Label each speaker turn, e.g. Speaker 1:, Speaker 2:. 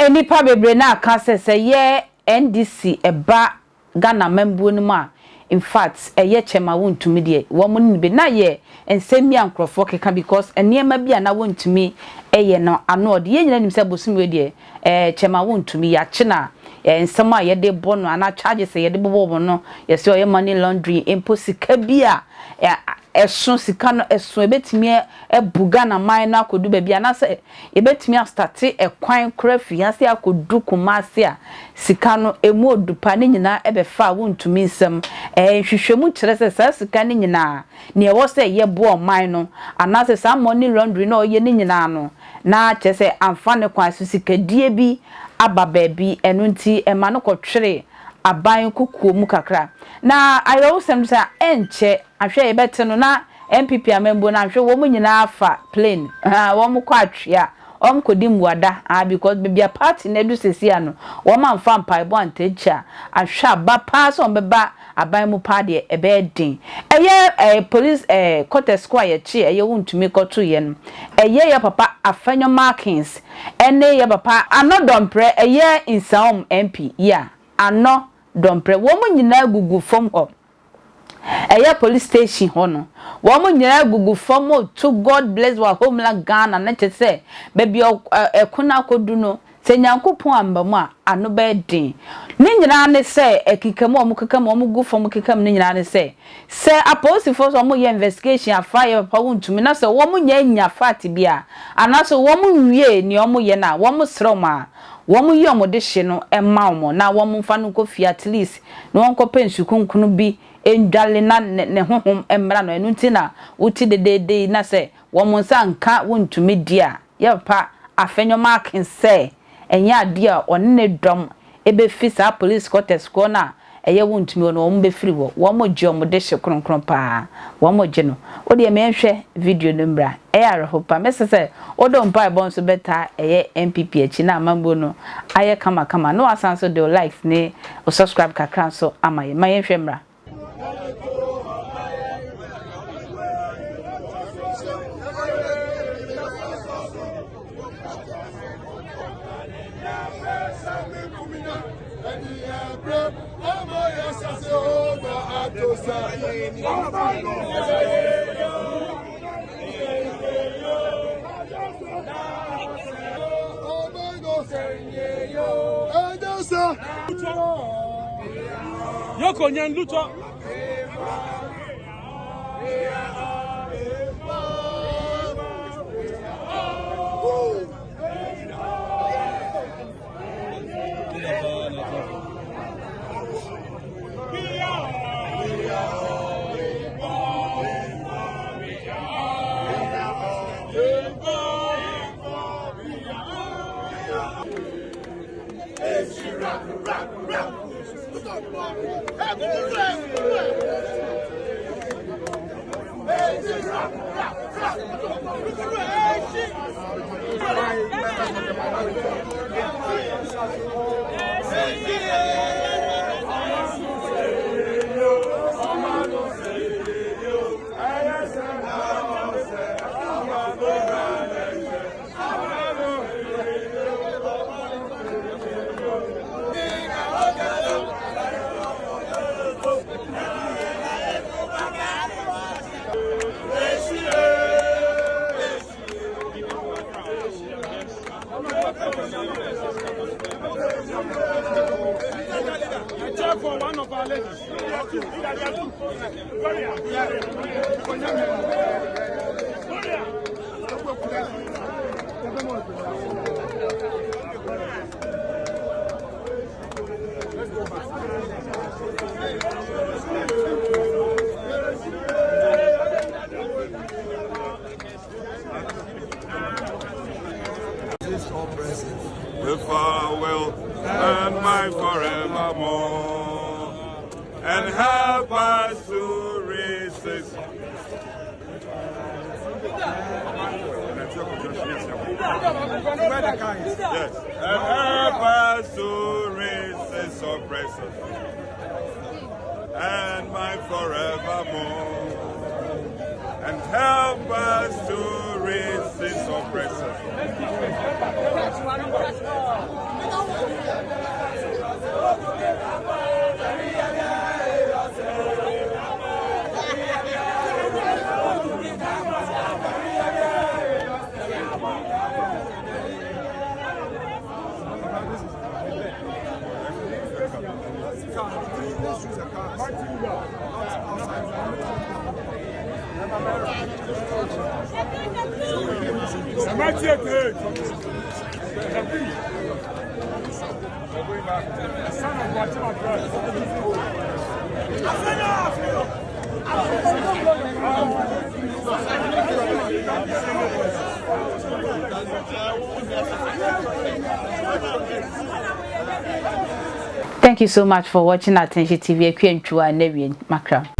Speaker 1: enipa bebre na aka se ye NDC eba Ghana membu no ma in fact eye chema Wontumi de wo mo ni be na ye ensemi ankrofo keka because enema bia na Wontumi eye no ano de ye nyina nim se bosom we de chema Wontumi ya chena ensem a ye de bono ana charges ye de bobo no ye se oye money laundry imposika bia esun sika no esun ebetimi ebuga na man na akodu ba bia na se ebetimi start ekwan krafi ase akodu kumase a sika no emu odupa ne nyina ebefa Wontumi nsem hwehwemu kire se sa sika ne nyina ne ewo se ye bo man no ana se sa money laundry na oye ne nyina no na che se amfa ne kwan so sika die bi aba baabi enu nti ema no kotwere aban kukuo mu kakra na ayo sem sa enche ahwe yebete no na NPP amembo na ahwe wo mu nyina afa plane wo mu kwa atwea wo mu kodi muada because bibia party na edu sesia no wo ma mfa mpaibo antecha ahwe aba pa so beba aban mu pa de ebe din eye police court square ye chi eye Wontumi koto ye no eye ya papa Afenyo-Markin ene ye papa anodompre eye insaom MP ya ano dompre wo mu nyina gugu fom ho eye police station ho no wo mu nyina gugu fom to God bless our homeland Ghana na che se baby ekuna kodu no se nyankopon ambamu a ano be din ni nyina ne se ekikam o mu kekam o mu gu fom kekam ni nyina ne se apostle so mu ye investigation afa ye pa Wontumi na se wo mu nya fat bia anaso wo mu wie ni o mu ye na wo mu sroma wo mu ye de hye no ema wo na wo mu fa no kofi at least no won ko pensu kunkunu bi endwale na ne honhom emra no enu nti na wuti de na se wo mu nsa nka Wontumi dia ye pa Afenyo-Markin se enya ade a one ne dom ebe fisa police court score na eye Wontumi no wo be free wo mo je mo de hye kronkron pa wo mo je no wo de me nhwe video no mbra arho pa mesese odo mpa ibon so beta eye NPP achi na amambo no aye kama no asanso de likes ne o subscribe kakran so amaye maye nhwe mbra
Speaker 2: Yoko nyan luto. For one of our ladies.
Speaker 3: With our will and mine forevermore, and help us to resist. Yes, and help us to resist oppressors, and mine forevermore, and help us to resist oppressors.
Speaker 1: Thank you so much for watching Attention TV. Makra.